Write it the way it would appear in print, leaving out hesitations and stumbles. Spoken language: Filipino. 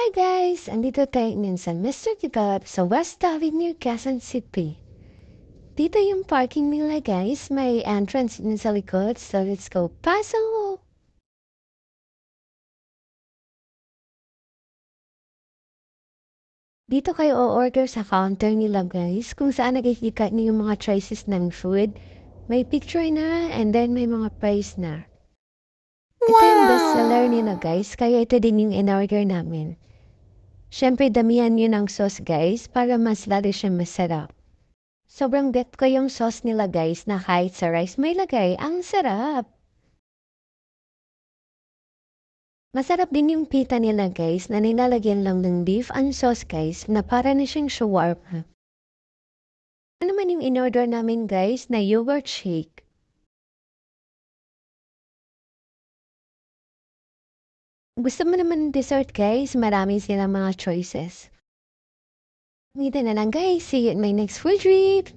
Hi guys! Andito tayo ngayon sa Mr. Kebab sa West Avenue, Quezon City. Dito yung parking nila guys. May entrance din sa likod. So let's go. Pasok! Dito kayo o-order sa counter nila guys. Kung saan nakikita niyo yung mga choices ng food. May picture na and then may mga price na. Ito yung best seller nila guys. Kaya ito din yung in-order namin. Siyempre damihan nyo ng sauce guys para mas lalo siya masarap. Sobrang bet ko yung sauce nila guys na kahit sa rice may lagay. Ang sarap! Masarap din yung pita nila guys na nilalagyan lang ng beef and sauce guys na para na siyang shawarma. Ano naman yung in-order namin guys na yogurt shake. Gusto mo naman ng dessert guys? Marami silang mga choices. Dito na lang guys. See you in my next food trip!